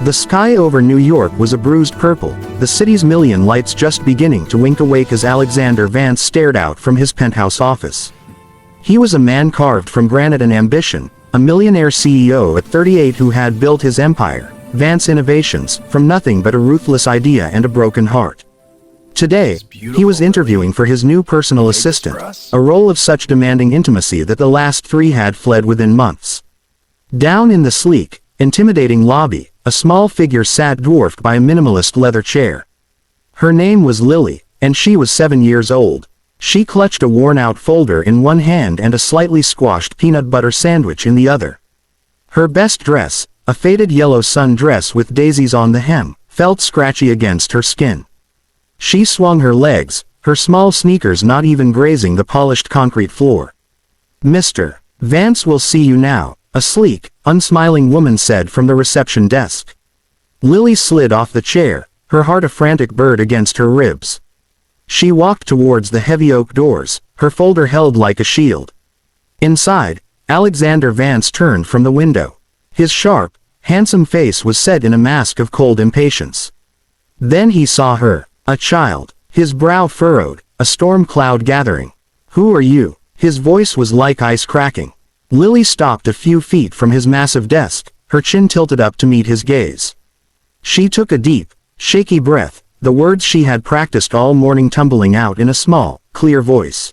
The sky over New York was a bruised purple, the city's million lights just beginning to wink awake as Alexander Vance stared out from his penthouse office. He was a man carved from granite and ambition, a millionaire CEO at 38 who had built his empire, Vance Innovations, from nothing but a ruthless idea and a broken heart. Today, he was interviewing for his new personal assistant, a role of such demanding intimacy that the last three had fled within months. Down in the sleek, intimidating lobby, a small figure sat dwarfed by a minimalist leather chair. Her name was Lily, and she was 7 years old. She clutched a worn-out folder in one hand and a slightly squashed peanut butter sandwich in the other. Her best dress, a faded yellow sun dress with daisies on the hem, felt scratchy against her skin. She swung her legs, her small sneakers not even grazing the polished concrete floor. "Mr. Vance will see you now," a sleek, unsmiling woman said from the reception desk. Lily slid off the chair, her heart a frantic bird against her ribs. She walked towards the heavy oak doors, her folder held like a shield. Inside, Alexander Vance turned from the window. His sharp, handsome face was set in a mask of cold impatience. Then he saw her, a child, his brow furrowed, a storm cloud gathering. "Who are you?" His voice was like ice cracking. Lily stopped a few feet from his massive desk, her chin tilted up to meet his gaze. She took a deep, shaky breath, the words she had practiced all morning tumbling out in a small, clear voice.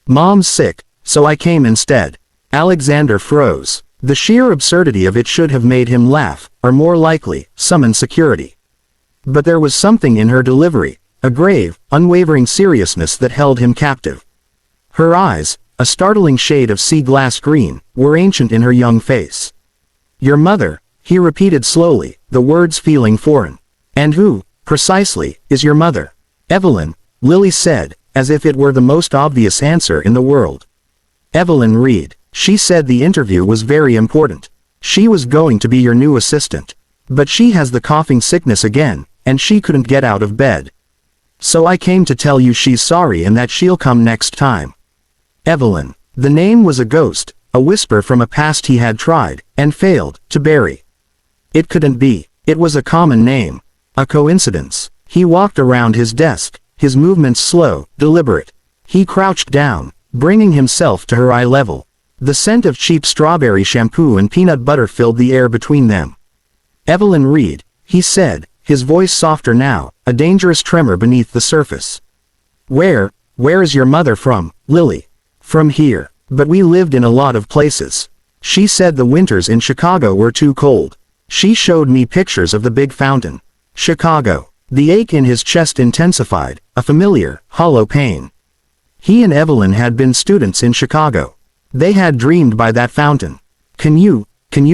"Mom's sick, so I came instead." Alexander froze. The sheer absurdity of it should have made him laugh, or more likely, summon security. But there was something in her delivery, a grave, unwavering seriousness that held him captive. Her eyes, a startling shade of sea glass green, were ancient in her young face. "Your mother," he repeated slowly, the words feeling foreign. "And who, precisely, is your mother?" "Evelyn," Lily said, as if it were the most obvious answer in the world. "Evelyn Reed." She said the interview was very important. She was going to be your new assistant. But she has the coughing sickness again, and she couldn't get out of bed. So I came to tell you she's sorry and that she'll come next time. Evelyn. The name was a ghost, a whisper from a past he had tried, and failed, to bury. It couldn't be. It was a common name. A coincidence. He walked around his desk, his movements slow, deliberate. He crouched down, bringing himself to her eye level. The scent of cheap strawberry shampoo and peanut butter filled the air between them. "Evelyn Reed," he said, his voice softer now, a dangerous tremor beneath the surface. Where is your mother from, Lily?" "From here. But we lived in a lot of places." She said the winters in Chicago were too cold. She showed me pictures of the big fountain. Chicago. The ache in his chest intensified, a familiar, hollow pain. He and Evelyn had been students in Chicago. They had dreamed by that fountain. Can you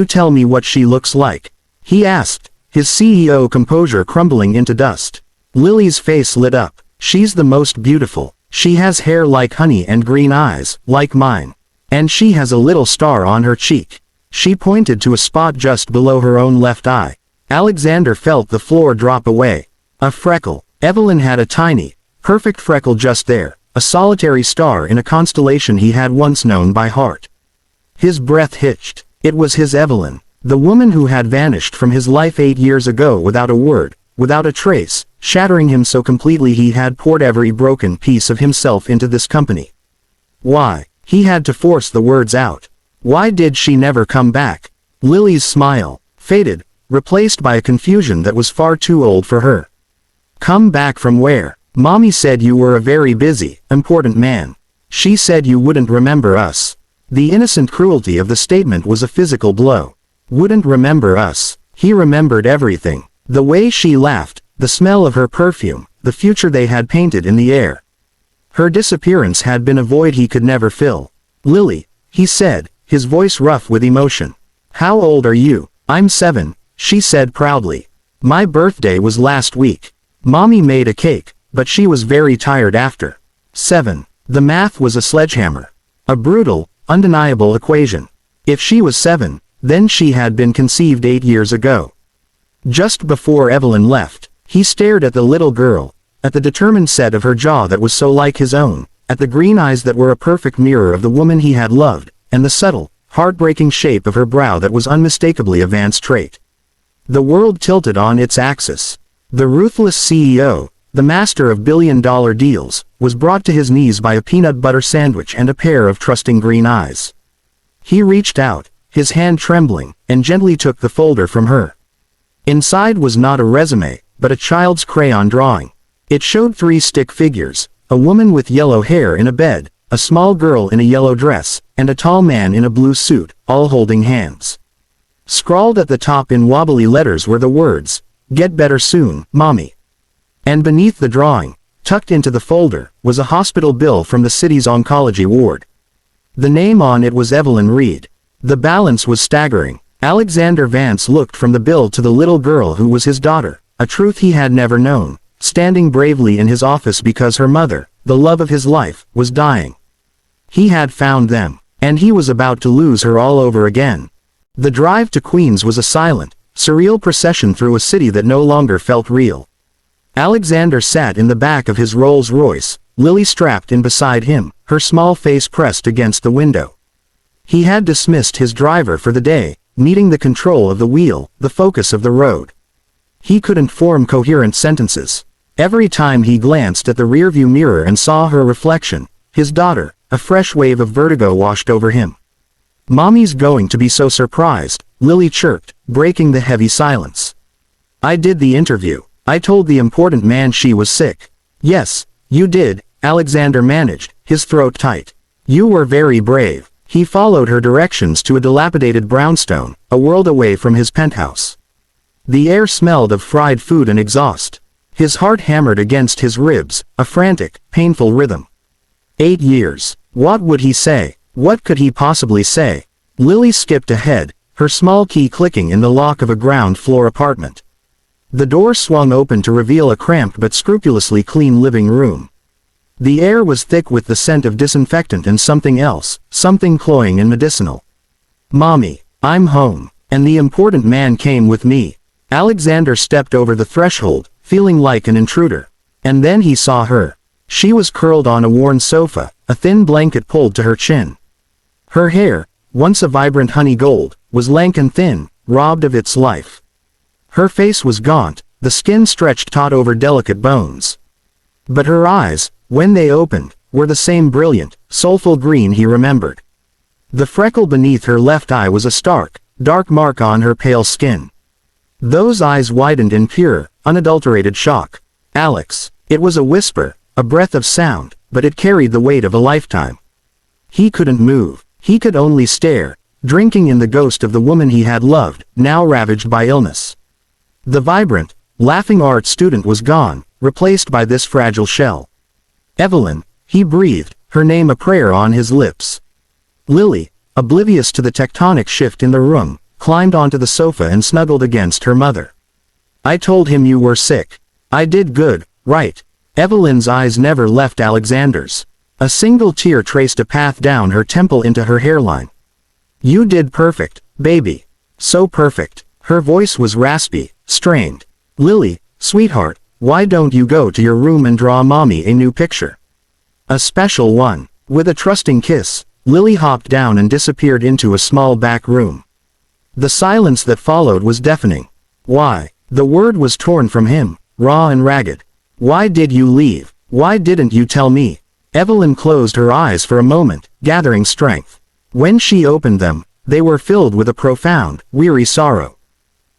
tell me what she looks like?" he asked, his CEO composure crumbling into dust. Lily's face lit up. "She's the most beautiful. She has hair like honey and green eyes, like mine. And she has a little star on her cheek." She pointed to a spot just below her own left eye. Alexander felt the floor drop away. A freckle. Evelyn had a tiny, perfect freckle just there. A solitary star in a constellation he had once known by heart. His breath hitched. It was his Evelyn, the woman who had vanished from his life 8 years ago without a word, without a trace, shattering him so completely he had poured every broken piece of himself into this company. Why? He had to force the words out. Why did she never come back? Lily's smile faded, replaced by a confusion that was far too old for her. "Come back from where? Mommy said you were a very busy, important man. She said you wouldn't remember us." The innocent cruelty of the statement was a physical blow. Wouldn't remember us. He remembered everything. The way she laughed, the smell of her perfume, the future they had painted in the air. Her disappearance had been a void he could never fill. "Lily," he said, his voice rough with emotion. "How old are you?" "I'm 7, she said proudly. "My birthday was last week. Mommy made a cake, but she was very tired after." 7. The math was a sledgehammer. A brutal, undeniable equation. If she was 7, then she had been conceived 8 years ago. Just before Evelyn left, he stared at the little girl, at the determined set of her jaw that was so like his own, at the green eyes that were a perfect mirror of the woman he had loved, and the subtle, heartbreaking shape of her brow that was unmistakably a Vance trait. The world tilted on its axis. The ruthless CEO, the master of billion-dollar deals, was brought to his knees by a peanut butter sandwich and a pair of trusting green eyes. He reached out, his hand trembling, and gently took the folder from her. Inside was not a resume, but a child's crayon drawing. It showed 3 stick figures, a woman with yellow hair in a bed, a small girl in a yellow dress, and a tall man in a blue suit, all holding hands. Scrawled at the top in wobbly letters were the words, "Get better soon, Mommy." And beneath the drawing, tucked into the folder, was a hospital bill from the city's oncology ward. The name on it was Evelyn Reed. The balance was staggering. Alexander Vance looked from the bill to the little girl who was his daughter, a truth he had never known, standing bravely in his office because her mother, the love of his life, was dying. He had found them, and he was about to lose her all over again. The drive to Queens was a silent, surreal procession through a city that no longer felt real. Alexander sat in the back of his Rolls-Royce, Lily strapped in beside him, her small face pressed against the window. He had dismissed his driver for the day, needing the control of the wheel, the focus of the road. He couldn't form coherent sentences. Every time he glanced at the rearview mirror and saw her reflection, his daughter, a fresh wave of vertigo washed over him. "Mommy's going to be so surprised," Lily chirped, breaking the heavy silence. "I did the interview. I told the important man she was sick." "Yes, you did," Alexander managed, his throat tight. "You were very brave." He followed her directions to a dilapidated brownstone, a world away from his penthouse. The air smelled of fried food and exhaust. His heart hammered against his ribs, a frantic, painful rhythm. 8 years. What would he say? What could he possibly say? Lily skipped ahead, her small key clicking in the lock of a ground-floor apartment. The door swung open to reveal a cramped but scrupulously clean living room. The air was thick with the scent of disinfectant and something else, something cloying and medicinal. "Mommy, I'm home, and the important man came with me." Alexander stepped over the threshold, feeling like an intruder. And then he saw her. She was curled on a worn sofa, a thin blanket pulled to her chin. Her hair, once a vibrant honey gold, was lank and thin, robbed of its life. Her face was gaunt, the skin stretched taut over delicate bones. But her eyes, when they opened, were the same brilliant, soulful green he remembered. The freckle beneath her left eye was a stark, dark mark on her pale skin. Those eyes widened in pure, unadulterated shock. "Alex." It was a whisper, a breath of sound, but it carried the weight of a lifetime. He couldn't move. He could only stare, drinking in the ghost of the woman he had loved, now ravaged by illness. The vibrant, laughing art student was gone, replaced by this fragile shell. "Evelyn," he breathed, her name a prayer on his lips. Lily, oblivious to the tectonic shift in the room, climbed onto the sofa and snuggled against her mother. "I told him you were sick. I did good, right?" Evelyn's eyes never left Alexander's. A single tear traced a path down her temple into her hairline. "You did perfect, baby. So perfect." Her voice was raspy, strained. "Lily, sweetheart, why don't you go to your room and draw Mommy a new picture? A special one." With a trusting kiss, Lily hopped down and disappeared into a small back room. The silence that followed was deafening. "Why?" The word was torn from him, raw and ragged. "Why did you leave? Why didn't you tell me?" Evelyn closed her eyes for a moment, gathering strength. When she opened them, they were filled with a profound, weary sorrow.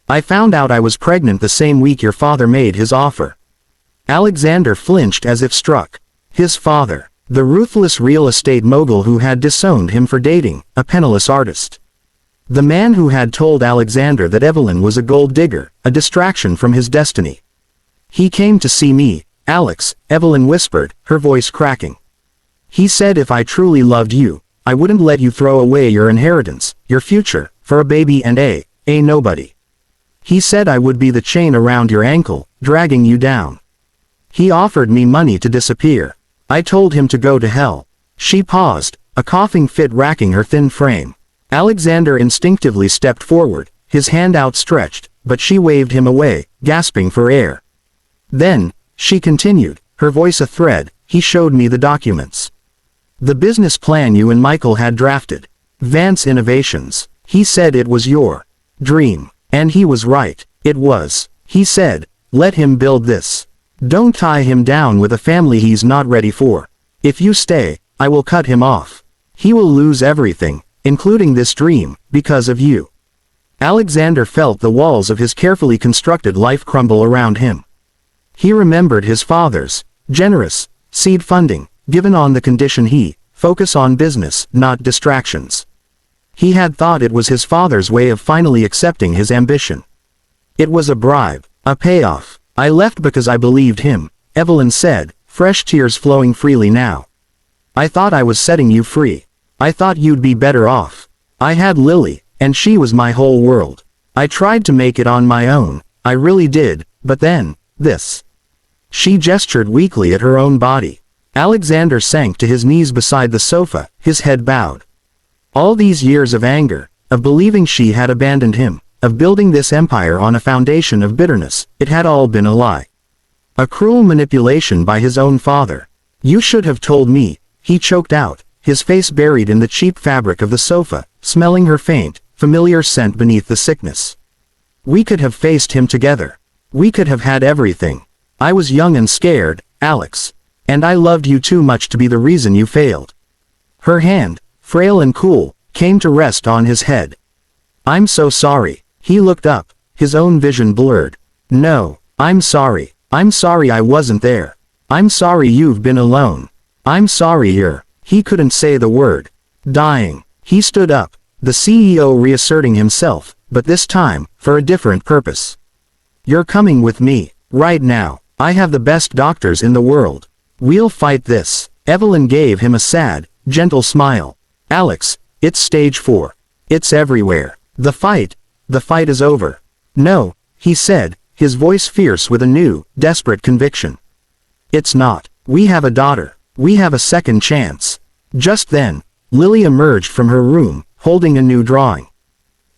"I found out I was pregnant the same week your father made his offer." Alexander flinched as if struck. His father, the ruthless real estate mogul who had disowned him for dating a penniless artist. The man who had told Alexander that Evelyn was a gold digger, a distraction from his destiny. "He came to see me, Alex," Evelyn whispered, her voice cracking. "He said if I truly loved you, I wouldn't let you throw away your inheritance, your future, for a baby and a nobody. He said I would be the chain around your ankle, dragging you down. He offered me money to disappear. I told him to go to hell." She paused, a coughing fit racking her thin frame. Alexander instinctively stepped forward, his hand outstretched, but she waved him away, gasping for air. "Then," she continued, her voice a thread, "he showed me the documents. The business plan you and Michael had drafted. Vance Innovations. He said it was your dream. And he was right. It was. He said, let him build this. Don't tie him down with a family he's not ready for. If you stay, I will cut him off. He will lose everything, including this dream, because of you. Alexander felt the walls of his carefully constructed life crumble around him. He remembered his father's generous seed funding, given on the condition he focus on business, not distractions. He had thought it was his father's way of finally accepting his ambition. It was a bribe, a payoff. I left because I believed him, Evelyn said, fresh tears flowing freely now. I thought I was setting you free. I thought you'd be better off. I had Lily, and she was my whole world. I tried to make it on my own, I really did, but then, this. She gestured weakly at her own body. Alexander sank to his knees beside the sofa, his head bowed. All these years of anger, of believing she had abandoned him, of building this empire on a foundation of bitterness, it had all been a lie. A cruel manipulation by his own father. You should have told me, he choked out, his face buried in the cheap fabric of the sofa, smelling her faint, familiar scent beneath the sickness. We could have faced him together. We could have had everything. I was young and scared, Alex. And I loved you too much to be the reason you failed. Her hand, frail and cool, came to rest on his head. I'm so sorry. He looked up, his own vision blurred. No, I'm sorry. I'm sorry I wasn't there. I'm sorry you've been alone. I'm sorry you're. He couldn't say the word. Dying. He stood up, the CEO reasserting himself, but this time, for a different purpose. You're coming with me, right now. I have the best doctors in the world. We'll fight this. Evelyn gave him a sad, gentle smile. Alex, it's stage 4. It's everywhere. The fight is over. No, he said, his voice fierce with a new, desperate conviction. It's not. We have a daughter. We have a second chance. Just then, Lily emerged from her room, holding a new drawing.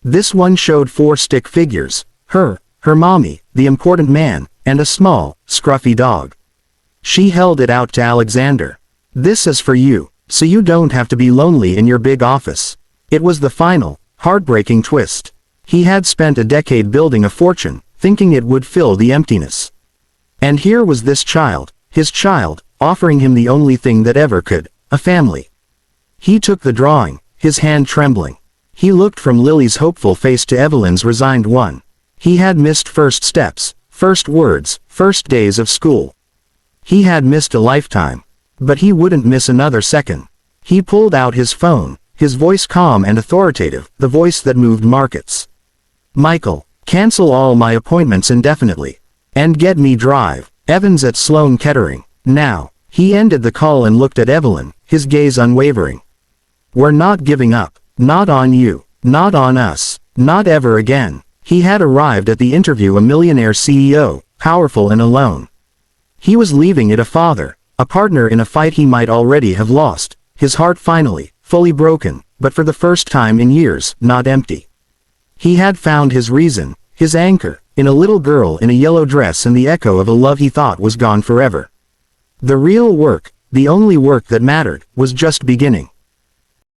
This one showed 4 stick figures, her mommy, the important man, and a small, scruffy dog. She held it out to Alexander. This is for you, so you don't have to be lonely in your big office. It was the final, heartbreaking twist. He had spent a decade building a fortune, thinking it would fill the emptiness. And here was this child, his child, offering him the only thing that ever could, a family. He took the drawing, his hand trembling. He looked from Lily's hopeful face to Evelyn's resigned one. He had missed first steps, first words, first days of school. He had missed a lifetime. But he wouldn't miss another second. He pulled out his phone, his voice calm and authoritative, the voice that moved markets. Michael, cancel all my appointments indefinitely. And get me drive. Evans at Sloan Kettering. Now. He ended the call and looked at Evelyn, his gaze unwavering. We're not giving up. Not on you. Not on us. Not ever again. He had arrived at the interview a millionaire CEO, powerful and alone. He was leaving it a father, a partner in a fight he might already have lost, his heart finally, fully broken, but for the first time in years, not empty. He had found his reason, his anchor, in a little girl in a yellow dress and the echo of a love he thought was gone forever. The real work, the only work that mattered, was just beginning.